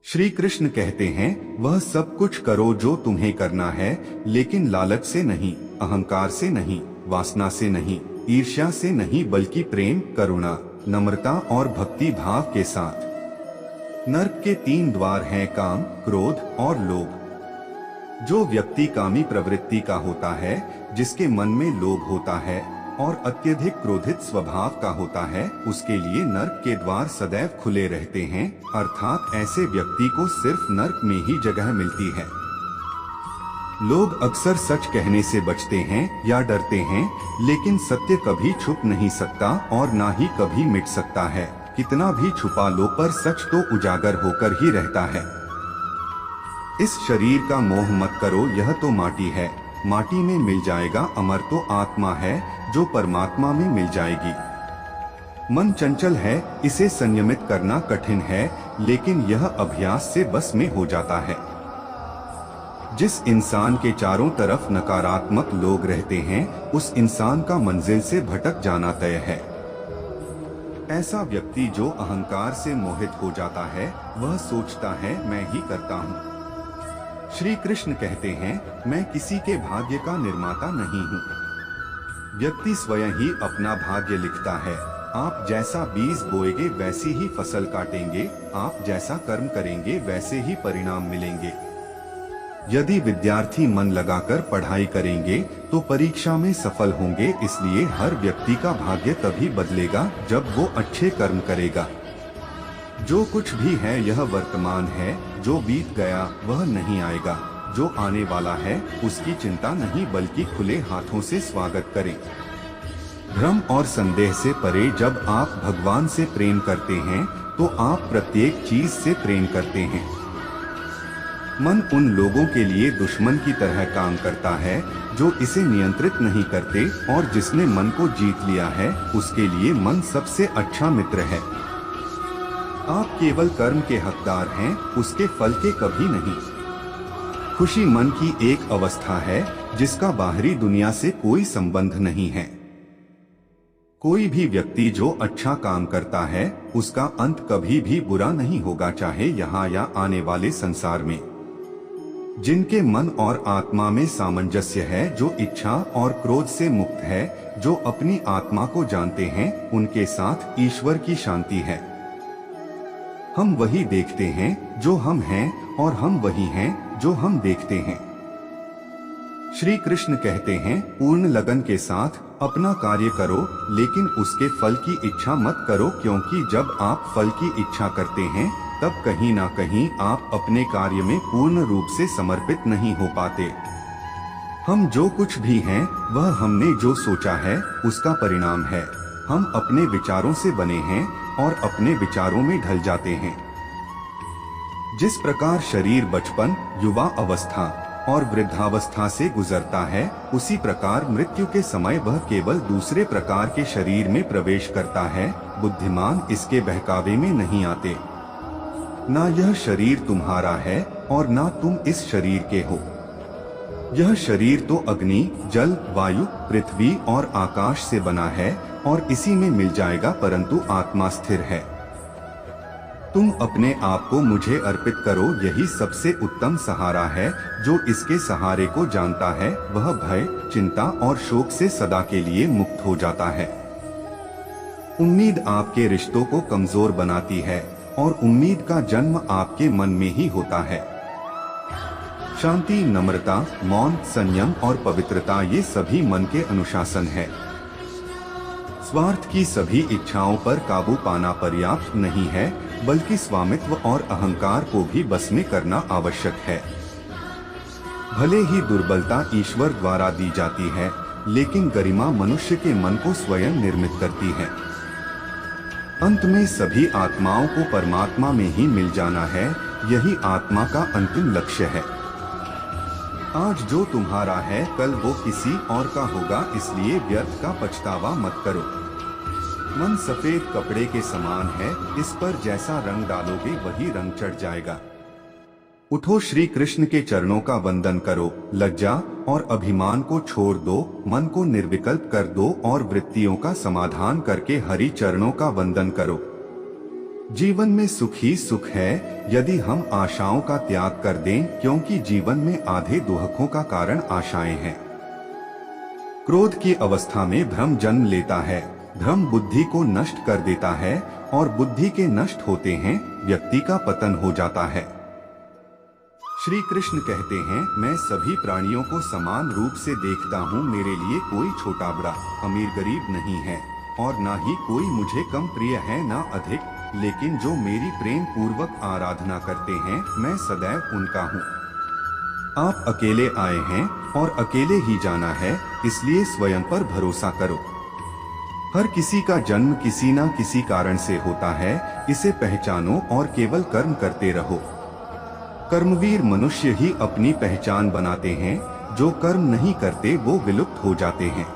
श्री कृष्ण कहते हैं, वह सब कुछ करो जो तुम्हें करना है, लेकिन लालच से नहीं, अहंकार से नहीं, वासना से नहीं, ईर्ष्या से नहीं, बल्कि प्रेम, करुणा, नम्रता और भक्ति भाव के साथ। नरक के 3 द्वार हैं, काम, क्रोध और लोभ। जो व्यक्ति कामी प्रवृत्ति का होता है, जिसके मन में लोभ होता है और अत्यधिक क्रोधित स्वभाव का होता है, उसके लिए नरक के द्वार सदैव खुले रहते हैं, अर्थात ऐसे व्यक्ति को सिर्फ नरक में ही जगह मिलती है। लोग अक्सर सच कहने से बचते हैं या डरते हैं, लेकिन सत्य कभी छुप नहीं सकता और ना ही कभी मिट सकता है। कितना भी छुपा लो, पर सच तो उजागर होकर ही रहता है। इस शरीर का मोह मत करो, यह तो माटी है, माटी में मिल जाएगा, अमर तो आत्मा है जो परमात्मा में मिल जाएगी। मन चंचल है, इसे संयमित करना कठिन है, लेकिन यह अभ्यास से बस में हो जाता है। जिस इंसान के चारों तरफ नकारात्मक लोग रहते हैं, उस इंसान का मंजिल से भटक जाना तय है। ऐसा व्यक्ति जो अहंकार से मोहित हो जाता है, वह सोचता है मैं ही करता हूँ। श्री कृष्ण कहते हैं, मैं किसी के भाग्य का निर्माता नहीं हूँ। व्यक्ति स्वयं ही अपना भाग्य लिखता है। आप जैसा बीज बोएंगे वैसी ही फसल काटेंगे, आप जैसा कर्म करेंगे वैसे ही परिणाम मिलेंगे। यदि विद्यार्थी मन लगाकर पढ़ाई करेंगे तो परीक्षा में सफल होंगे, इसलिए हर व्यक्ति का भाग्य तभी बदलेगा जब वो अच्छे कर्म करेगा। जो कुछ भी है यह वर्तमान है, जो बीत गया वह नहीं आएगा, जो आने वाला है उसकी चिंता नहीं, बल्कि खुले हाथों से स्वागत करें। भ्रम और संदेह से परे जब आप भगवान से प्रेम करते हैं तो आप प्रत्येक चीज से प्रेम करते हैं। मन उन लोगों के लिए दुश्मन की तरह काम करता है जो इसे नियंत्रित नहीं करते, और जिसने मन को जीत लिया है उसके लिए मन सबसे अच्छा मित्र है। आप केवल कर्म के हकदार हैं, उसके फल के कभी नहीं। खुशी मन की एक अवस्था है जिसका बाहरी दुनिया से कोई संबंध नहीं है। कोई भी व्यक्ति जो अच्छा काम करता है उसका अंत कभी भी बुरा नहीं होगा, चाहे यहाँ या आने वाले संसार में। जिनके मन और आत्मा में सामंजस्य है, जो इच्छा और क्रोध से मुक्त है, जो अपनी आत्मा को जानते हैं, उनके साथ ईश्वर की शांति है। हम वही देखते हैं जो हम हैं, और हम वही हैं जो हम देखते हैं। श्री कृष्ण कहते हैं, पूर्ण लगन के साथ अपना कार्य करो, लेकिन उसके फल की इच्छा मत करो, क्योंकि जब आप फल की इच्छा करते हैं तब कहीं ना कहीं आप अपने कार्य में पूर्ण रूप से समर्पित नहीं हो पाते। हम जो कुछ भी हैं वह हमने जो सोचा है उसका परिणाम है। हम अपने विचारों से बने हैं और अपने विचारों में ढल जाते हैं। जिस प्रकार शरीर बचपन, युवा अवस्था और वृद्धावस्था से गुजरता है, उसी प्रकार मृत्यु के समय वह केवल दूसरे प्रकार के शरीर में प्रवेश करता है। बुद्धिमान इसके बहकावे में नहीं आते। ना यह शरीर तुम्हारा है और ना तुम इस शरीर के हो। यह शरीर तो अग्नि, जल, वायु, पृथ्वी और आकाश से बना है और इसी में मिल जाएगा, परंतु आत्मा स्थिर है। तुम अपने आप को मुझे अर्पित करो, यही सबसे उत्तम सहारा है। जो इसके सहारे को जानता है वह भय, चिंता और शोक से सदा के लिए मुक्त हो जाता है। उम्मीद आपके रिश्तों को कमजोर बनाती है और उम्मीद का जन्म आपके मन में ही होता है। शांति, नम्रता, मौन, संयम और पवित्रता ये सभी मन के अनुशासन है। स्वार्थ की सभी इच्छाओं पर काबू पाना पर्याप्त नहीं है, बल्कि स्वामित्व और अहंकार को भी बस में करना आवश्यक है। भले ही दुर्बलता ईश्वर द्वारा दी जाती है, लेकिन गरिमा मनुष्य के मन को स्वयं निर्मित करती है। अंत में सभी आत्माओं को परमात्मा में ही मिल जाना है, यही आत्मा का अंतिम लक्ष्य है। आज जो तुम्हारा है कल वो किसी और का होगा, इसलिए व्यर्थ का पछतावा मत करो। मन सफेद कपड़े के समान है, इस पर जैसा रंग डालोगे वही रंग चढ़ जाएगा। उठो, श्री कृष्ण के चरणों का वंदन करो, लज्जा और अभिमान को छोड़ दो, मन को निर्विकल्प कर दो और वृत्तियों का समाधान करके हरि चरणों का वंदन करो। जीवन में सुख ही सुख है यदि हम आशाओं का त्याग कर दें, क्योंकि जीवन में आधे दुखों का कारण आशाएं हैं। क्रोध की अवस्था में भ्रम जन्म लेता है। भ्रम बुद्धि को नष्ट कर देता है और बुद्धि के नष्ट होते हैं व्यक्ति का पतन हो जाता है। श्री कृष्ण कहते हैं, मैं सभी प्राणियों को समान रूप से देखता हूँ। मेरे लिए कोई छोटा बड़ा, अमीर गरीब नहीं है और ना ही कोई मुझे कम प्रिय है ना अधिक, लेकिन जो मेरी प्रेम पूर्वक आराधना करते हैं मैं सदैव उनका हूँ। आप अकेले आए हैं और अकेले ही जाना है, इसलिए स्वयं पर भरोसा करो। हर किसी का जन्म किसी न किसी कारण से होता है, इसे पहचानो और केवल कर्म करते रहो। कर्मवीर मनुष्य ही अपनी पहचान बनाते हैं, जो कर्म नहीं करते वो विलुप्त हो जाते हैं।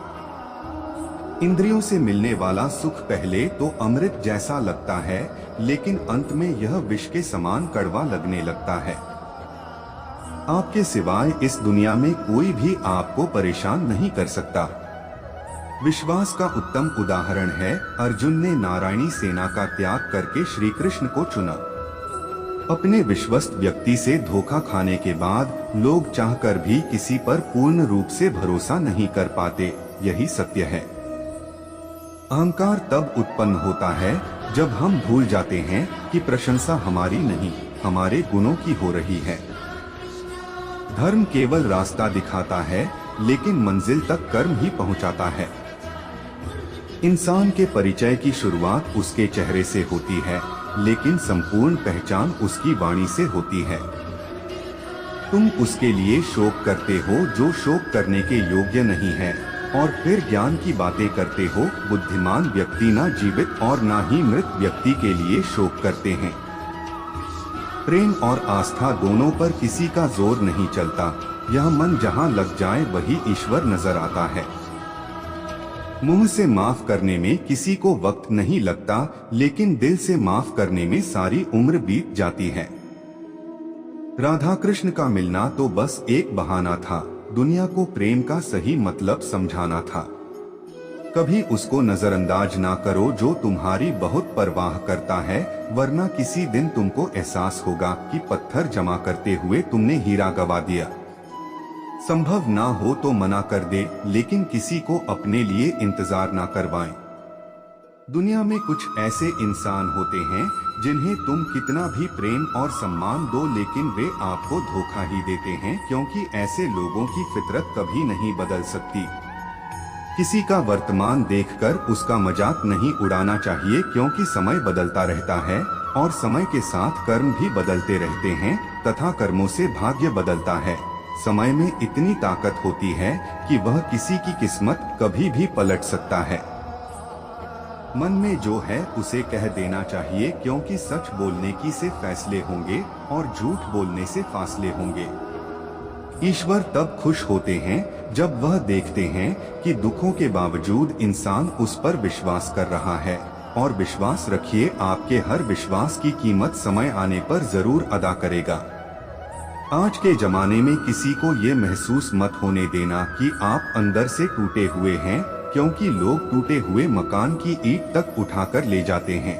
इंद्रियों से मिलने वाला सुख पहले तो अमृत जैसा लगता है, लेकिन अंत में यह विष के समान कड़वा लगने लगता है। आपके सिवाय इस दुनिया में कोई भी आपको परेशान नहीं कर सकता। विश्वास का उत्तम उदाहरण है, अर्जुन ने नारायणी सेना का त्याग करके श्री कृष्ण को चुना। अपने विश्वस्त व्यक्ति से धोखा खाने के बाद लोग चाहकर भी किसी पर पूर्ण रूप से भरोसा नहीं कर पाते, यही सत्य है। अहंकार तब उत्पन्न होता है जब हम भूल जाते हैं कि प्रशंसा हमारी नहीं, हमारे गुणों की हो रही है। धर्म केवल रास्ता दिखाता है, लेकिन मंजिल तक कर्म ही पहुंचाता है। इंसान के परिचय की शुरुआत उसके चेहरे से होती है, लेकिन संपूर्ण पहचान उसकी वाणी से होती है। तुम उसके लिए शोक करते हो जो शोक करने के योग्य नहीं है, और फिर ज्ञान की बातें करते हो। बुद्धिमान व्यक्ति ना जीवित और ना ही मृत व्यक्ति के लिए शोक करते हैं। प्रेम और आस्था दोनों पर किसी का जोर नहीं चलता। यह मन जहाँ लग जाए वही ईश्वर नजर आता है। मुंह से माफ करने में किसी को वक्त नहीं लगता, लेकिन दिल से माफ करने में सारी उम्र बीत जाती है। राधा कृष्ण का मिलना तो बस एक बहाना था, दुनिया को प्रेम का सही मतलब समझाना था। कभी उसको नजरअंदाज ना करो जो तुम्हारी बहुत परवाह करता है, वरना किसी दिन तुमको एहसास होगा कि पत्थर जमा करते हुए तुमने हीरा गवा दिया। संभव ना हो तो मना कर दे, लेकिन किसी को अपने लिए इंतजार ना करवाएं। दुनिया में कुछ ऐसे इंसान होते हैं जिन्हें तुम कितना भी प्रेम और सम्मान दो, लेकिन वे आपको धोखा ही देते हैं, क्योंकि ऐसे लोगों की फितरत कभी नहीं बदल सकती। किसी का वर्तमान देखकर उसका मजाक नहीं उड़ाना चाहिए, क्योंकि समय बदलता रहता है और समय के साथ कर्म भी बदलते रहते हैं तथा कर्मों से भाग्य बदलता है। समय में इतनी ताकत होती है कि वह किसी की किस्मत कभी भी पलट सकता है। मन में जो है उसे कह देना चाहिए, क्योंकि सच बोलने की से फैसले होंगे और झूठ बोलने से फासले होंगे। ईश्वर तब खुश होते हैं जब वह देखते हैं कि दुखों के बावजूद इंसान उस पर विश्वास कर रहा है, और विश्वास रखिए, आपके हर विश्वास की कीमत समय आने पर जरूर अदा करेगा। आज के जमाने में किसी को ये महसूस मत होने देना कि आप अंदर से टूटे हुए हैं, क्योंकि लोग टूटे हुए मकान की ईंट तक उठाकर ले जाते हैं।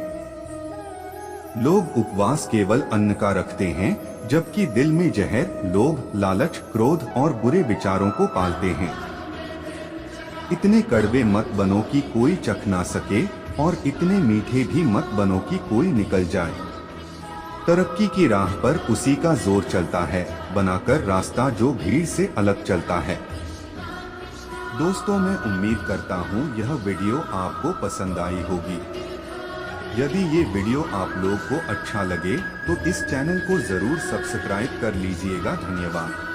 लोग उपवास केवल अन्न का रखते हैं, जबकि दिल में जहर, लोभ, लालच, क्रोध और बुरे विचारों को पालते हैं। इतने कड़वे मत बनो कि कोई चख ना सके, और इतने मीठे भी मत बनो कि कोई निकल जाए। तरक्की की राह पर उसी का जोर चलता है, बनाकर रास्ता जो भीड़ से अलग चलता है। दोस्तों, मैं उम्मीद करता हूँ यह वीडियो आपको पसंद आई होगी। यदि ये वीडियो आप लोग को अच्छा लगे तो इस चैनल को जरूर सब्सक्राइब कर लीजिएगा। धन्यवाद।